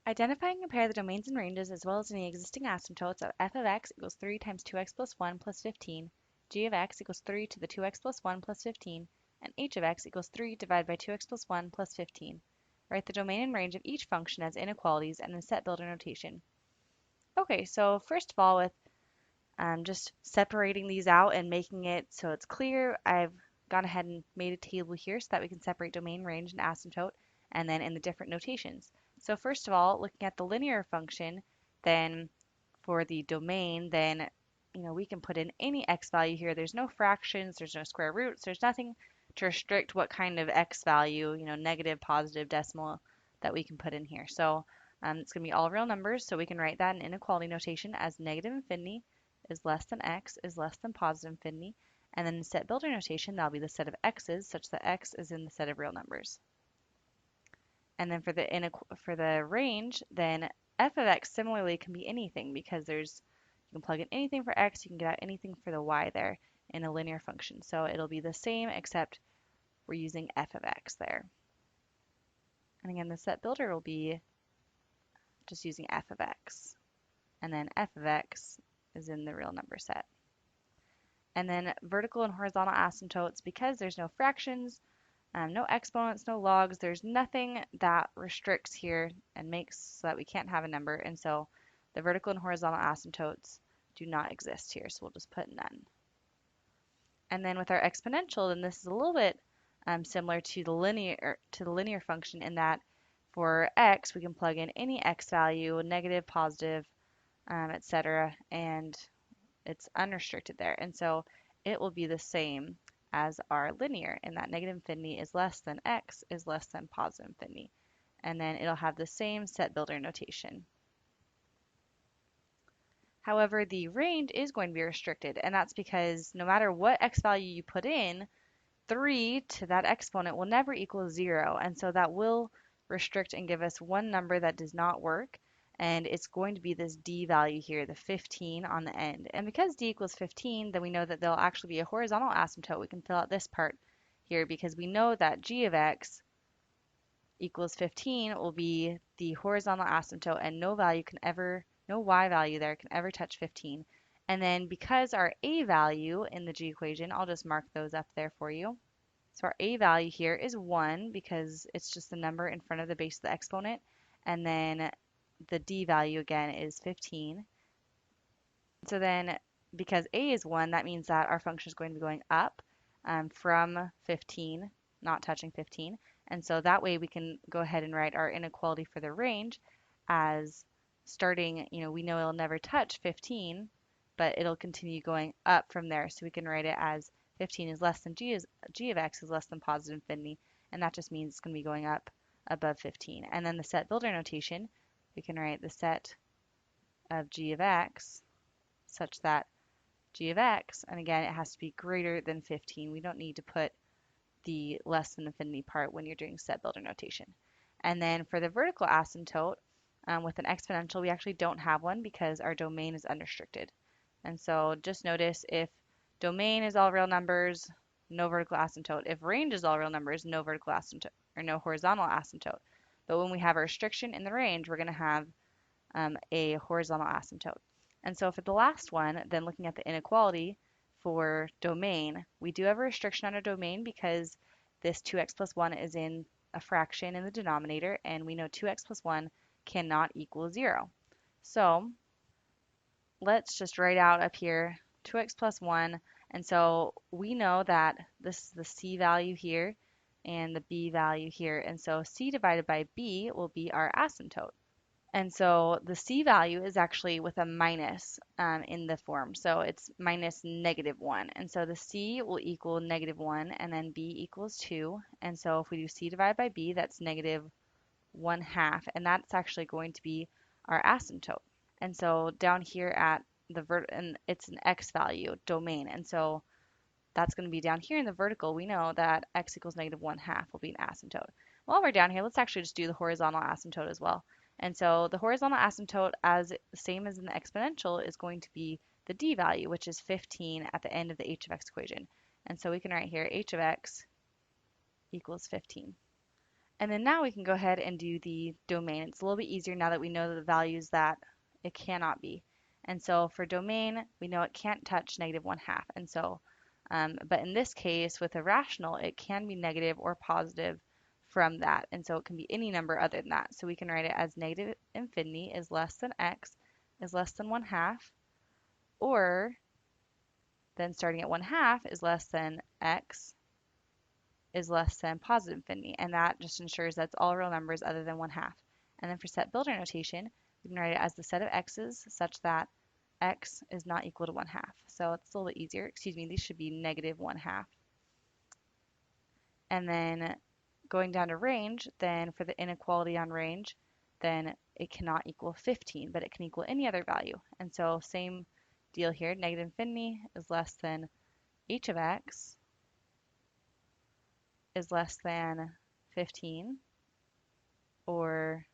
Identify and compare the domains and ranges as well as any existing asymptotes of f of x equals 3 times 2x plus 1 plus 15, g of x equals 3 to the 2x plus 1 plus 15, and h of x equals 3 divided by 2x plus 1 plus 15. Write the domain and range of each function as inequalities and in set builder notation. Okay, so first of all, with just separating these out and making it so it's clear, I've gone ahead and made a table here so that we can separate domain, range, and asymptote, and then in the different notations. So first of all, looking at the linear function, then for the domain, then we can put in any x value here. There's no fractions, there's no square roots, there's nothing to restrict what kind of x value, negative, positive, decimal, that we can put in here. So it's going to be all real numbers, so we can write that in inequality notation as negative infinity is less than x is less than positive infinity. And then in set builder notation, that'll be the set of x's such that x is in the set of real numbers. And then for the range, then f of x similarly can be anything because you can plug in anything for x, you can get out anything for the y there in a linear function. So it'll be the same except we're using f of x there. And again, the set builder will be just using f of x. And then f of x is in the real number set. And then vertical and horizontal asymptotes, because there's no fractions, no exponents, no logs, there's nothing that restricts here and makes so that we can't have a number. And so the vertical and horizontal asymptotes do not exist here. So we'll just put none. And then with our exponential, then this is a little bit similar to the linear function in that for x, we can plug in any x value, negative, positive, etc., and it's unrestricted there. And so it will be the same as our linear in that negative infinity is less than x is less than positive infinity. And then it'll have the same set builder notation. However, the range is going to be restricted, and that's because no matter what x value you put in, 3 to that exponent will never equal 0, and so that will restrict and give us one number that does not work, and it's going to be this d value here, the 15 on the end. And because d equals 15, then we know that there'll actually be a horizontal asymptote. We can fill out this part here because we know that g of x equals 15 will be the horizontal asymptote, and no y value there can ever touch 15. And then because our a value in the g equation, I'll just mark those up there for you. So our a value here is 1 because it's just the number in front of the base of the exponent. And then the d value again is 15. So then because a is 1, that means that our function is going to be going up from 15, not touching 15. And so that way we can go ahead and write our inequality for the range as starting, we know it'll never touch 15, but it'll continue going up from there. So we can write it as 15 is less than g of x is less than positive infinity, and that just means it's going to be going up above 15. And then the set builder notation, we can write the set of g of x such that g of x, and again, it has to be greater than 15. We don't need to put the less than infinity part when you're doing set builder notation. And then for the vertical asymptote, with an exponential, we actually don't have one because our domain is unrestricted. And so just notice if domain is all real numbers, no vertical asymptote. If range is all real numbers, no vertical asymptote or no horizontal asymptote. But when we have a restriction in the range, we're going to have a horizontal asymptote. And so for the last one, then looking at the inequality for domain, we do have a restriction on our domain because this 2x plus 1 is in a fraction in the denominator, and we know 2x plus 1 cannot equal 0. So let's just write out up here 2x plus 1, and so we know that this is the c value here and the b value here, and so c divided by b will be our asymptote. And so the c value is actually with a minus in the form. So it's minus -1. And so the c will equal -1 and then b equals 2. And so if we do c divided by b, that's -1/2. And that's actually going to be our asymptote. And so down here at and it's an x value domain. And so that's going to be down here in the vertical. We know that x equals -1/2 will be an asymptote. While we're down here, let's actually just do the horizontal asymptote as well. And so the horizontal asymptote, as same as in the exponential, is going to be the d value, which is 15 at the end of the h of x equation. And so we can write here h of x equals 15. And then now we can go ahead and do the domain. It's a little bit easier now that we know the values that it cannot be. And so for domain, we know it can't touch negative 1/2. And so, but in this case, with a rational, it can be negative or positive from that. And so it can be any number other than that. So we can write it as negative infinity is less than x is less than 1/2, or then starting at 1/2 is less than x is less than positive infinity, and that just ensures that's all real numbers other than 1/2. And then for set builder notation, we can write it as the set of x's such that x is not equal to 1/2. So it's a little bit easier. Excuse me, these should be negative 1/2. And then going down to range, then for the inequality on range, then it cannot equal 15, but it can equal any other value. And so same deal here, negative infinity is less than h of x is less than 15, or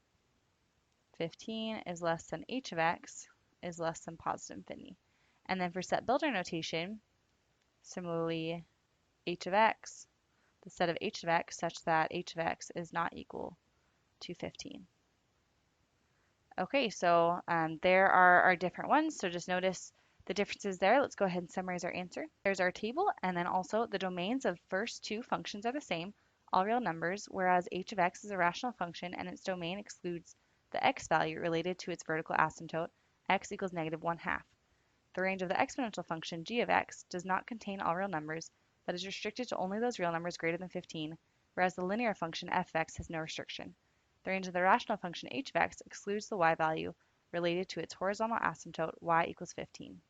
15 is less than h of x is less than positive infinity. And then for set builder notation, similarly, h of x, the set of h of x such that h of x is not equal to 15. Okay, so there are our different ones. So just notice the differences there. Let's go ahead and summarize our answer. There's our table, and then also the domains of first two functions are the same, all real numbers, whereas h of x is a rational function and its domain excludes the x value related to its vertical asymptote, x equals negative 1/2. The range of the exponential function g of x does not contain all real numbers, but is restricted to only those real numbers greater than 15, whereas the linear function f of x has no restriction. The range of the rational function h of x excludes the y value related to its horizontal asymptote y equals 15.